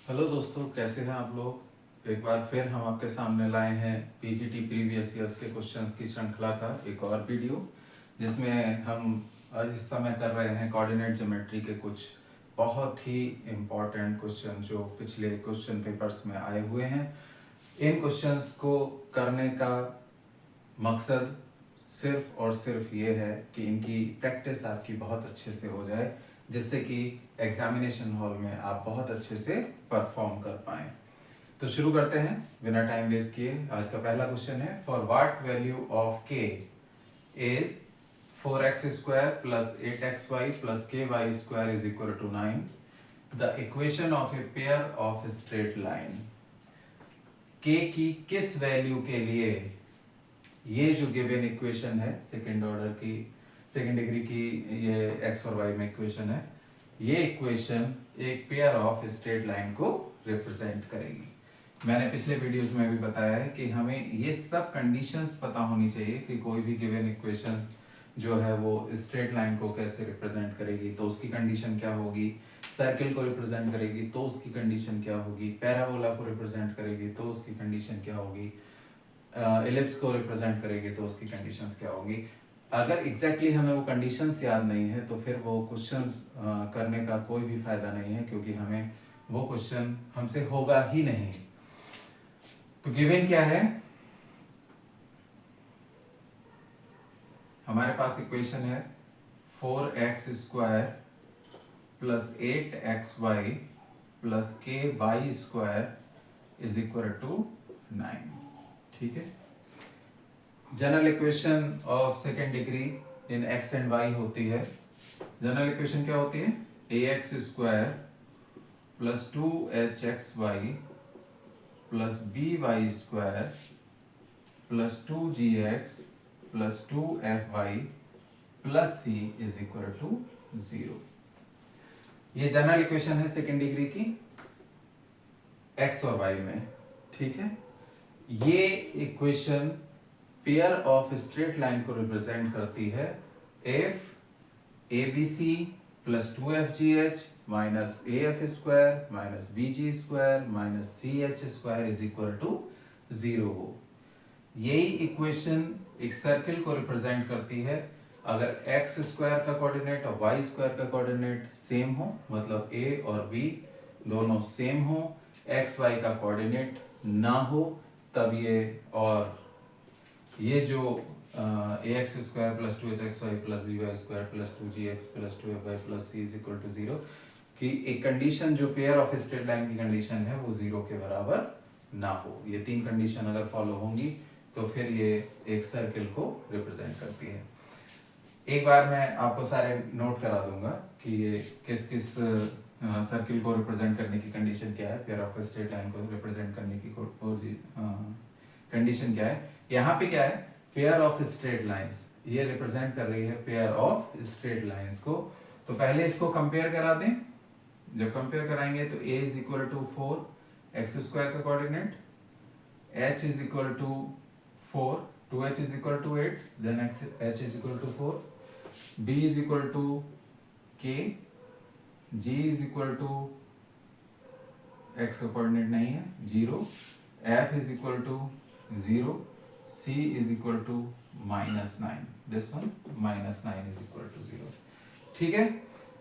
Hello दोस्तों, कैसे हैं आप लोग। एक बार फिर हम आपके सामने लाए हैं पीजीटी प्रीवियस ईयर्स के क्वेश्चंस की श्रृंखला का एक और वीडियो, जिसमें हम आज इस समय कर रहे हैं कोऑर्डिनेट ज्योमेट्री के कुछ बहुत ही इम्पोर्टेंट क्वेश्चन जो पिछले क्वेश्चन पेपर्स में आए हुए हैं। इन क्वेश्चंस को करने का मकसद सिर्फ और सिर्फ ये है कि इनकी प्रैक्टिस आपकी बहुत अच्छे से हो जाए, जिससे कि एग्जामिनेशन हॉल में आप बहुत अच्छे से परफॉर्म कर पाएं। तो शुरू करते हैं बिना टाइम वेस्ट किए। आज का पहला क्वेश्चन है, for what value of K is 4x² plus 8xy plus ky² is equal to 9, the equation of a pair of straight line. K की किस वैल्यू के लिए ये जो गिवन इक्वेशन है सेकंड ऑर्डर की सेकंड डिग्री की ये एक्स और वाई में इक्वेशन है, ये इक्वेशन एक पेयर ऑफ स्ट्रेट लाइन को रिप्रेजेंट करेगी। मैंने पिछले वीडियोस में भी बताया है कि हमें ये सब कंडीशंस पता होनी चाहिए कि कोई भी गिवन इक्वेशन जो है वो स्ट्रेट लाइन को कैसे रिप्रेजेंट करेगी, तो उसकी कंडीशन क्या होगी, सर्किल को रिप्रेजेंट करेगी तो उसकी कंडीशन क्या होगी, पैराबोला को रिप्रेजेंट करेगी तो उसकी कंडीशन क्या होगी, एलिप्स को रिप्रेजेंट करेगी तो उसकी कंडीशंस क्या होंगी। अगर एग्जैक्टली हमें वो कंडीशंस याद नहीं है तो फिर वो क्वेश्चंस करने का कोई भी फायदा नहीं है, क्योंकि हमें वो क्वेश्चन हमसे होगा ही नहीं। तो गिवन क्या है, हमारे पास इक्वेशन है 4x² plus 8xy plus ky² is equal to 9। ठीक है, general equation of second degree in x and y होती है। जनरल इक्वेशन क्या होती है, ax² plus 2hxy plus by² plus 2gx plus 2fy plus c is equal to 0। ये general equation है second degree की एक्स और वाई में। ठीक है, ये equation pair of straight line को रिप्रेजेंट करती है F abc plus 2fgh minus af² minus bg² minus ch² is equal to 0 हो। यही इक्वेशन एक सर्किल को रिप्रेजेंट करती है। अगर x² का कोऑर्डिनेट और y² का कोऑर्डिनेट सेम हो, मतलब a और b दोनों सेम हो, x y का कोऑर्डिनेट ना हो, तब ये जो ax² plus 2hxy plus by² plus 2gx plus 2fy plus c is equal to 0 की एक कंडीशन जो पेयर ऑफ स्ट्रेट लाइन की कंडीशन है वो 0 के बराबर ना हो। ये तीन कंडीशन अगर फॉलो होंगी तो फिर ये एक सर्किल को रिप्रेजेंट करती है। एक बार मैं आपको सारे नोट करा दूंगा कि ये किस किस सर्किल को रिप्रेजेंट करने की कंडीशन क्या है, पेयर ऑफ स्ट्रेट लाइन को रिप्रेजेंट करने की कंडीशन क्या है। यहाँ पे क्या है, पेयर ऑफ स्ट्रेट लाइंस, ये रिप्रेजेंट कर रही है पेयर ऑफ स्ट्रेट लाइंस को। तो पहले इसको कंपेयर करा दें। जब कंपेयर कराएंगे तो a is equal to 4x² का coordinate, h is equal to 4, 2h is equal to 8, then h is equal to 4, b is equal to k, g is equal to x का coordinate नहीं है 0, f is equal to 0, c is equal to -9, this one -9 is equal to 0। ठीक है,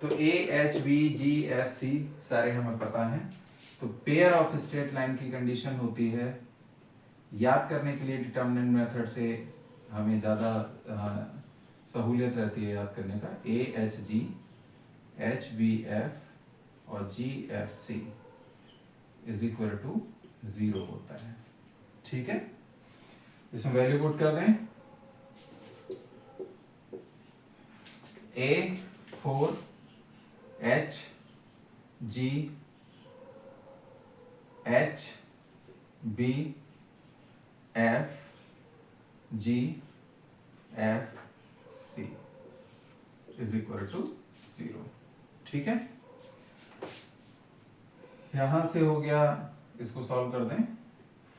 तो a h b g f c सारे हमें पता हैं। तो पेयर ऑफ स्ट्रेट लाइन की कंडीशन होती है, याद करने के लिए डिटरमिनेंट मेथड से हमें ज़्यादा सहूलियत रहती है याद करने का। a h g h b f और g f c is equal to 0 होता है। ठीक है, इसमें वैल्यू पुट कर दें। a 4 h g h b f g f c is equal to 0। ठीक है, यहां से हो गया, इसको सॉल्व कर दें।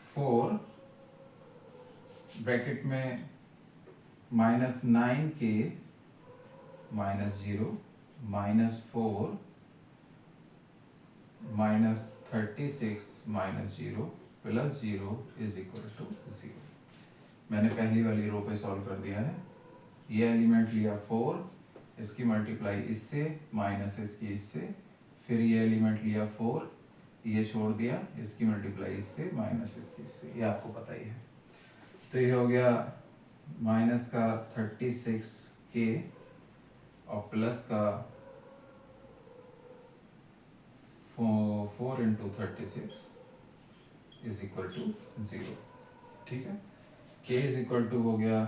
4 ब्रैकेट में -9k -0 -4 -13 36 minus 0 plus 0 is equal to 0। मैंने पहली वाली रो पे सॉल्व कर दिया है। ये एलिमेंट लिया 4, इसकी मल्टीप्लाई इससे माइनस इसकी इससे, फिर ये एलिमेंट लिया 4, ये छोड़ दिया, इसकी मल्टीप्लाई इससे माइनस इसकी इससे, ये आपको पता ही है। तो ये हो गया माइनस का 36k और प्लस का 4 इंटू 36 इज इक्वल टू 0। ठीक है, k इज इक्वल टू हो गया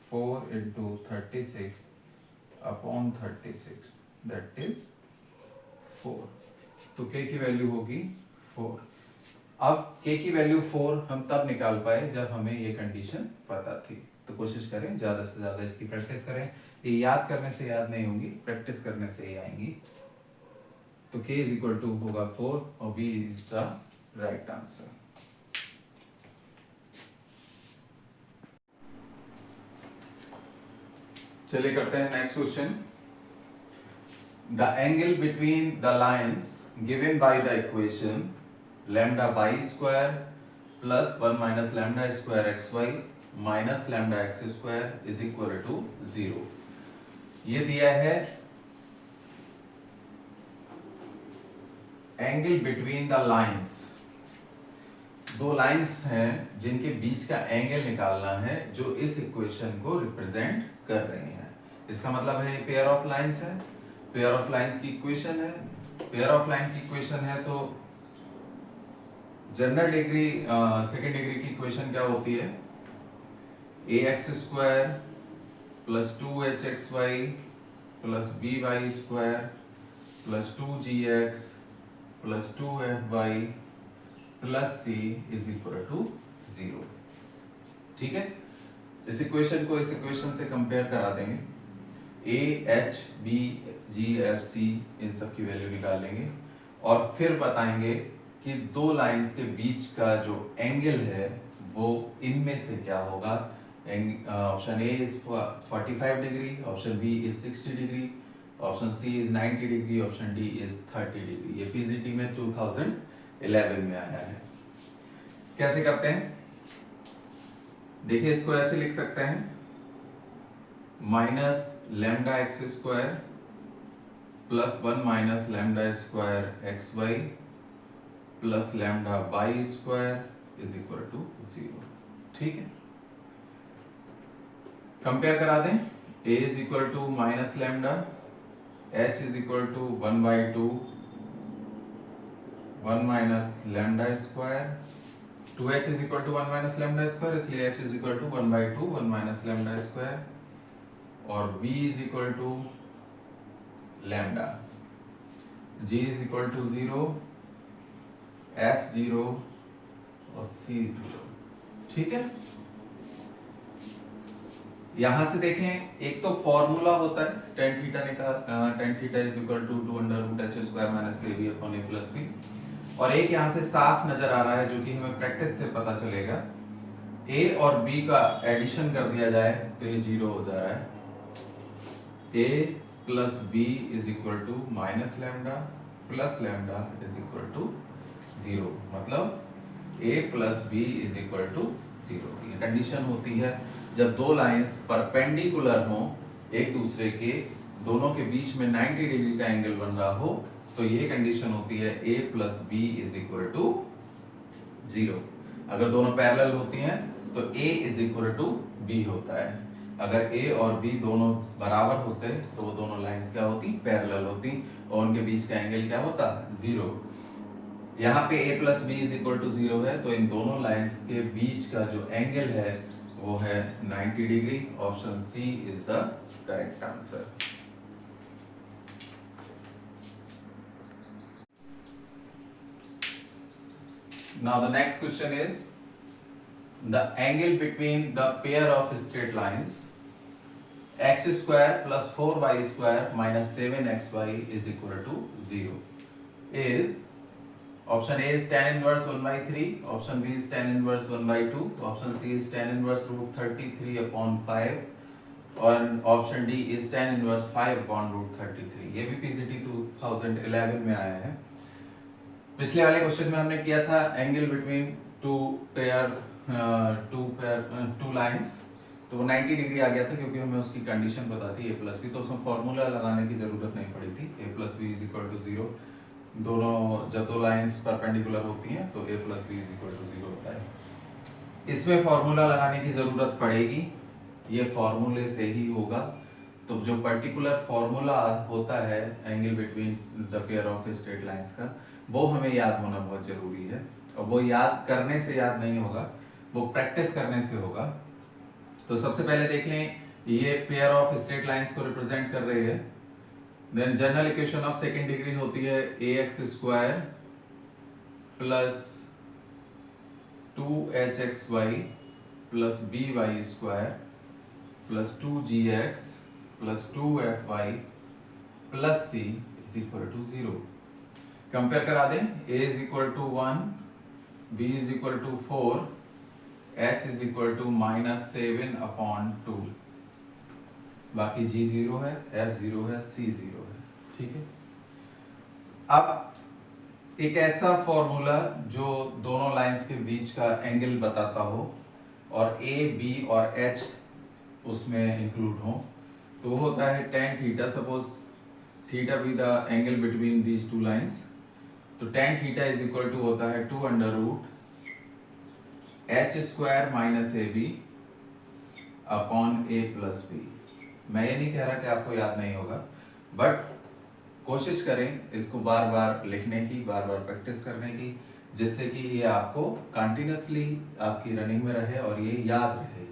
4 इंटू 36 अपॉन 36, दैट इज 4। तो k की वैल्यू होगी 4। अब k की वैल्यू 4 हम तब निकाल पाए जब हमें ये कंडीशन पता थी। तो कोशिश करें ज्यादा से ज्यादा इसकी प्रैक्टिस करें। ये याद करने से याद नहीं होंगी, प्रैक्टिस करने से ही आएंगी। तो k इज इक्वल टू होगा 4 और b is the right answer. चलिए करते हैं next question. The angle between the lines given by the equation lambda by square plus 1 minus lambda square x y minus lambda x square is equal to 0। ये दिया है angle between the lines. दो lines हैं जिनके बीच का angle निकालना है जो इस इक्वेशन को रिप्रेजेंट कर रही हैं। इसका मतलब है पेयर ऑफ लाइन्स है, पेयर ऑफ लाइन्स की इक्वेशन है। पेयर ऑफ लाइन की इक्वेशन है तो जनरल डिग्री सेकेंड डिग्री की इक्वेशन क्या होती है? ax square plus 2hxy plus by square plus 2gx plus 2fy plus c is equal to 0। ठीक है, इस इक्वेशन को इस इक्वेशन से कंपेयर करा देंगे। a h b g f c इन सब की वैल्यू निकालेंगे और फिर बताएंगे कि दो लाइंस के बीच का जो एंगल है वो इनमें से क्या होगा। Option A is 45 degree, option B is 60 degree, option C is 90 degree, option D is 30 degree. ये पीजीटी में 2011 में आया है। कैसे करते हैं देखिए, इसको ऐसे लिख सकते हैं minus lambda x square plus 1 minus lambda square x y plus lambda by square is equal to 0। ठीक है, कंपेयर करा दें। a is equal to minus lambda, h is equal to 1/2 1 minus lambda square, 2h is equal to 1 minus lambda square, इसलिए h is equal to 1/2 1 minus lambda square, और b is equal to lambda, g is equal to 0, f 0 और c 0। ठीक है, यहां से देखें, एक तो फॉर्मूला होता है tan थीटा निकाल, tan theta is equal to 2√h square minus ab upon a plus b, और एक यहां से साफ नजर आ रहा है जो कि हमें प्रैक्टिस से पता चलेगा। a और b का एडिशन कर दिया जाए तो ये 0 हो जा रहा है। a plus b is equal to minus lambda plus lambda is equal to 0, मतलब a plus b is equal to 0। ये कंडीशन होती है जब दो लाइंस परपेंडिकुलर हो एक दूसरे के, दोनों के बीच में 90 डिग्री का एंगल बन रहा हो, तो ये कंडीशन होती है a plus b is equal to 0। अगर दोनों पैरेलल होती हैं तो a is equal to b होता है। अगर a और b दोनों बराबर होते तो वो दोनों लाइंस क्या होती? पैरेलल होती, और उनके बीच का एंगल क्या होता? 0। यहाँ पे a plus B is equal to 0 है, तो इन दोनों लाइंस के बीच का जो एंगल है वो है 90 degree. Option C is the correct answer. Now the next question is the angle between the pair of straight lines x square plus 4y square minus 7xy is equal to 0 is option A is tan inverse 1/3, option B is tan inverse 1/2, option C is tan inverse root 33 upon 5 और option D is tan inverse 5 upon root 33। ये भी PGT 2011 में आया है। पिछले वाले question में हमने किया था एंगल बिटवीन टू लाइंस, तो वो 90 डिग्री आ गया था क्योंकि हमें उसकी कंडीशन पता थी a प्लस बी, तो उसमें फॉर्मूला लगाने की जरूरत नहीं पड़ी थी। a plus B is equal to 0, दोनों जब दो लाइंस परपेंडिकुलर होती हैं तो a plus B is equal to 0 होता है। इसमें फॉर्मूला लगाने की जरूरत पड़ेगी, ये फॉर्मूले से ही होगा। तो जो पर्टिकुलर फॉर्मूला होता है angle between the pair of straight lines का, वो हमें याद होना बहुत जरूरी है। और वो याद करने से याद नहीं होगा, वो प्रैक्टिस करने से होगा। तो सबसे पहले देख लें, ये पेयर ऑफ स्ट्रेट लाइंस को रिप्रेजेंट कर रही है। Then general equation of second degree होती है ax square plus 2hxy plus by square plus 2gx plus 2fy plus c is equal to 0। Compare करा दें, a is equal to 1, b is equal to 4, h is equal to -7/2, बाकी g 0 है, f 0 है, c 0 है। ठीक है, अब एक ऐसा फॉर्मूला जो दोनों लाइंस के बीच का एंगल बताता हो और a, b और h उसमें इंक्लूड हो, तो वो होता है tan theta. Suppose theta be the angle between these two lines, तो tan theta is equal to होता है 2 under root h square minus a b upon a plus b. मैं ये नहीं कह रहा कि आपको याद नहीं होगा, बट कोशिश करें इसको बार बार लिखने की, बार बार प्रैक्टिस करने की, जिससे कि ये आपको कंटिन्यूसली आपकी रनिंग में रहे और ये याद रहे,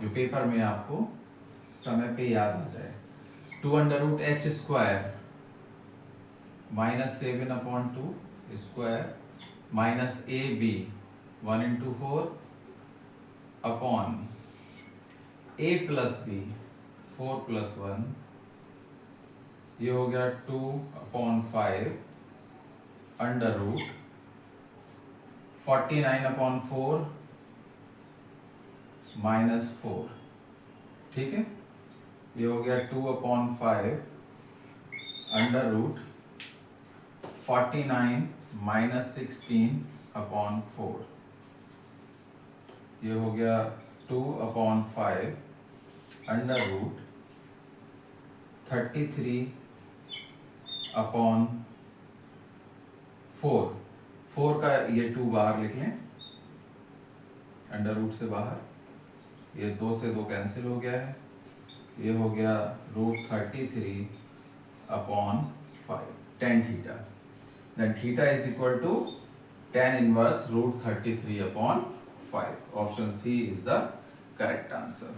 जो पेपर में आपको समय पे याद आ जाए। 2 under root h square minus 7/2 square minus a b 1 into 4 upon a plus b 4 plus 1, ये हो गया 2/5 अंडर रूट 49/4 माइनस 4। ठीक है, ये हो गया 2/5 अंडर रूट 49 माइनस 16/4, ये हो गया 2/5 अंडर रूट 33/4। 4 का ये 2 बाहर लिख लें, अंडर रूट से बाहर, ये 2 से 2 कैंसिल हो गया है, ये हो गया root 33/5 tan theta. Then theta is equal to tan inverse root 33/5। Option C is the correct answer.